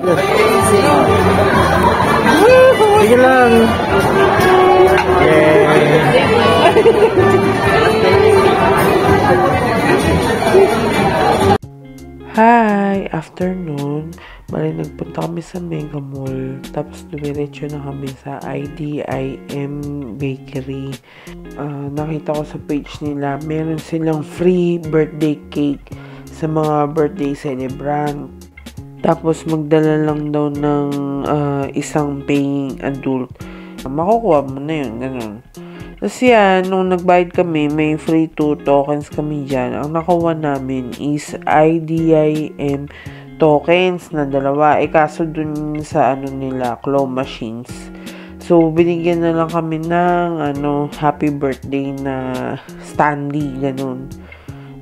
Sige lang. Hi! Afternoon. Bali, nagpunta kami sa Mega Mall. Tapos, dumiretso na kami sa IDIM Bakery. Nakita ko sa page nila, meron silang free birthday cake sa mga birthday celebrant. Tapos, magdala lang daw ng isang paying adult. Makukuha mo na yun, ganun. Tapos yan, nung nagbayad kami, may free 2 tokens kami dyan. Ang nakuha namin is IDIM tokens na 2. Kaso dun sa nila, claw machines. So, binigyan na lang kami ng happy birthday na standee, ganun.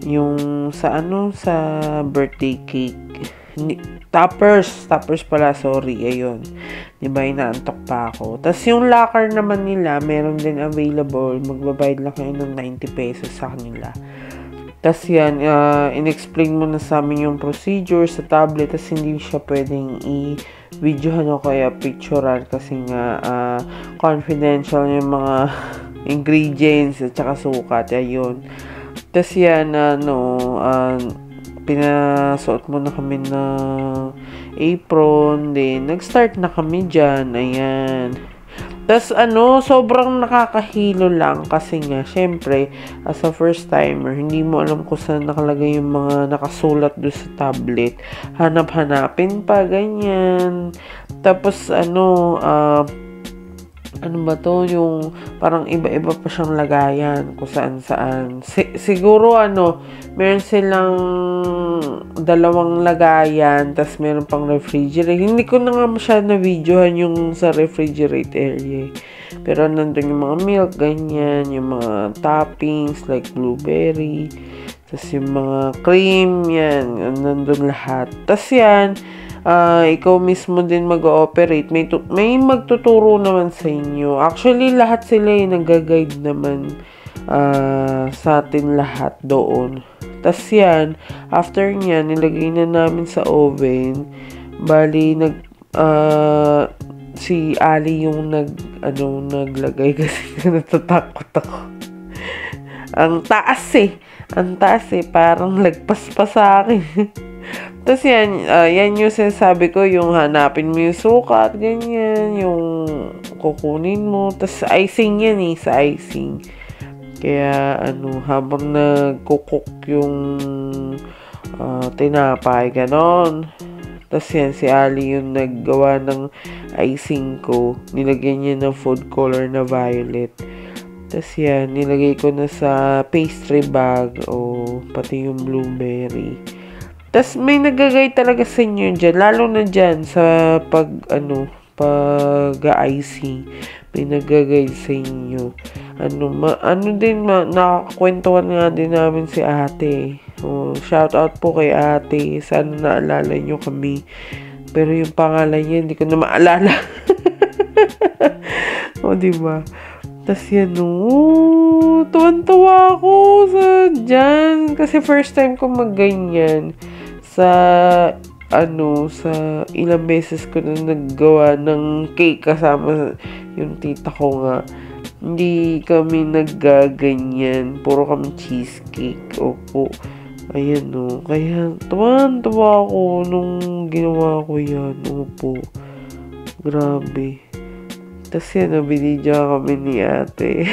Yung sa sa birthday cake. Toppers pala, sorry, ayun. Diba, inaantok pa ako. Tapos yung locker naman nila, meron din available. Magbabayad lang kayo ng 90 pesos sa kanila. Tapos yan, in-explain mo na sa amin yung procedure sa tablet. Tapos hindi siya pwedeng i-videohan o kaya picturean kasi nga confidential yung mga ingredients at saka sukat. Ayun. Tapos yan, pinasuot mo na kami ng apron, then nag-start na kami dyan, ayan. Tas sobrang nakakahilo lang kasi nga, syempre, as a first timer, hindi mo alam kung saan nakalagay yung mga nakasulat doon sa tablet. Hanap-hanapin pa, ganyan. Tapos, ano ba to, yung parang iba-iba pa siyang lagayan kung saan-saan. Siguro meron silang 2 lagayan, tas meron pang refrigerator. Hindi ko na nga masyadong na-videohan yung sa refrigerator area. Pero nandun yung mga milk, ganyan, yung mga toppings like blueberry, tas yung mga cream, yan, nandun lahat. Tas yan, ikaw mismo din mag-ooperate. May magtuturo naman sa inyo. Actually, lahat sila nag-guide naman sa atin lahat doon. Tas yan, after nyan, nilagay na namin sa oven. Bali, si Ali yung naglagay kasi natatakot ako. Ang taas parang lagpas pa sa akin. Tapos yan yung sinasabi ko, yung hanapin mo yung sukat, ganyan, yung kukunin mo. Tapos icing yan sa icing. Kaya habang nagkukok yung tinapay, ganon. Tapos yan, si Ali yung naggawa ng icing ko. Nilagyan niya ng food color na violet. Tapos yan, nilagay ko na sa pastry bag pati yung blueberry. Tapos may nagagay talaga sa inyo dyan, lalo na dyan sa pag-icing. May nagagay sa inyo. Nakakwentuhan nga din namin si ate. Shout out po kay ate. Sana naalala nyo kami. Pero yung pangalan niya, hindi ko na maalala. Diba? Tapos yan, tuwan-tuwa ako dyan. Kasi first time ko magganyan. Sa ilang beses ko na naggawa ng cake kasama yung tita ko nga. Hindi kami naggaganyan. Puro kami cheesecake. Opo. Ayan, Kaya, tuwan-tuwa ako nung ginawa ko yan. Opo. Grabe. Tapos yan, binidyo kami ni ate.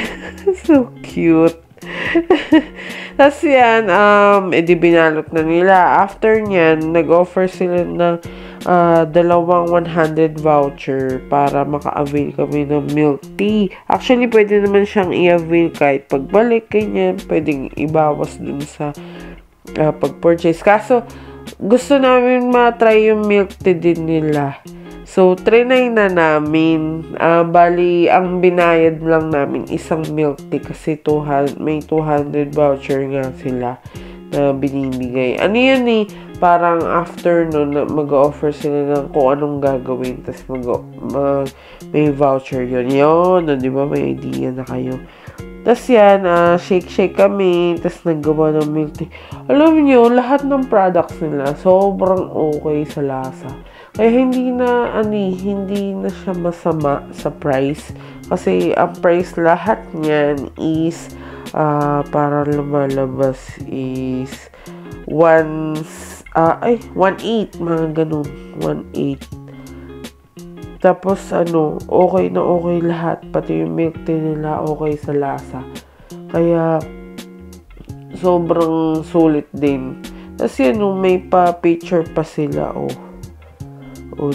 So cute. Tapos yan, edi binalot na nila. After nyan, nag-offer sila ng 2 100 voucher para maka-avail kami ng milk tea. Actually, pwede naman siyang i-avail kahit pagbalik, ganyan. Pwedeng ibawas dun sa pag-purchase. Kaso, gusto namin ma-try yung milk tea din nila. So, trinay na namin. Bali, ang binayad lang namin isang milk tea kasi may 200 voucher nga sila na binibigay. Yan parang after mag-offer sila ng kung anong gagawin. Tapos may voucher yun. Yun, di ba? May idea na kayo. Tapos yan, shake kami. Tapos naggawa ng milk tea. Alam nyo, lahat ng products nila, sobrang okay sa lasa. Kaya hindi na siya masama sa price. Kasi ang price lahat niyan is para lumalabas is 1.8, mga ganun. 1.8. Tapos okay na okay lahat. Pati yung milk tea nila okay sa lasa. Kaya sobrang sulit din. Kasi may pa-picture pa sila,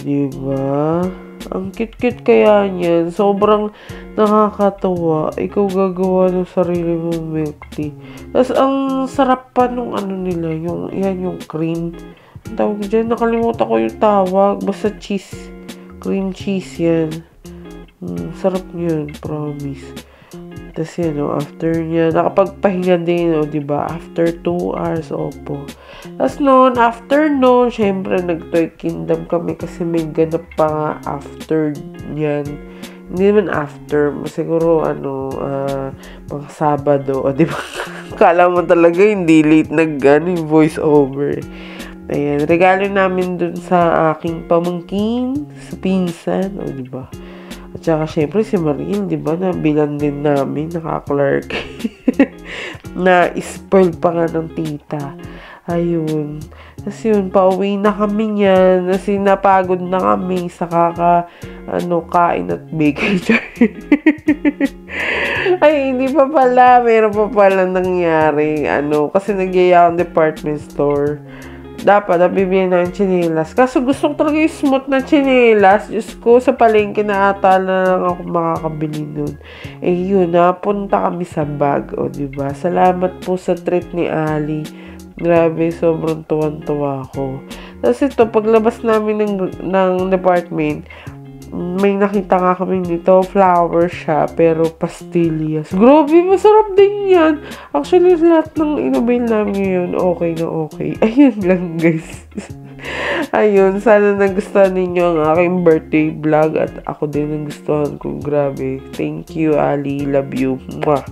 diba? Ang cute-cute kaya niyan. Sobrang nakakatawa. Ikaw gagawa ng sarili mong milk tea. Tapos, ang sarap pa nung nila. Yung cream. Ang tawag dyan, nakalimutan ko yung tawag. Basta cheese. Cream cheese yan. Sarap yun, promise. Tapos after niya, nakapagpahinga din, diba? After 2 hours, opo. Tapos after syempre, nag-Toy Kingdom kami kasi may ganap pa nga after niyan. Hindi naman after, siguro, mga Sabado, diba? Kala mo talaga, hindi late voice over. Ayan, regalo namin dun sa aking pamangkin, sa pinsan, diba? At saka, syempre, si Maril, di ba, nabilan din namin, naka-clerk. Na spoiled pa nga ng tita. Ayun. Tapos yun, pauwi na kami niyan. Kasi napagod na kami sa kain at bake. Ay, hindi pa pala. Meron pa pala nangyari. Kasi nagyaya akong department store. Dapat, nabibili na yung chinelas. Kaso gusto ko talaga yung smooth na chinelas. Diyos ko, sa palengke na ata na lang ako makakabili nun. Yun, napunta kami sa bag. Diba? Salamat po sa treat ni Ali. Grabe, sobrang tuwan-tuwa ako. Tapos ito, paglabas namin ng department, may nakita nga kami nito, flower siya, pero pastillas. Grabe, masarap din yan. Actually, lahat ng inabil namin ngayon, okay na okay. Ayun lang, guys. Ayun, sana nagustuhan ninyo ang aking birthday vlog at ako din nagustuhan ko. Grabe. Thank you, Ali. Love you. Mwah.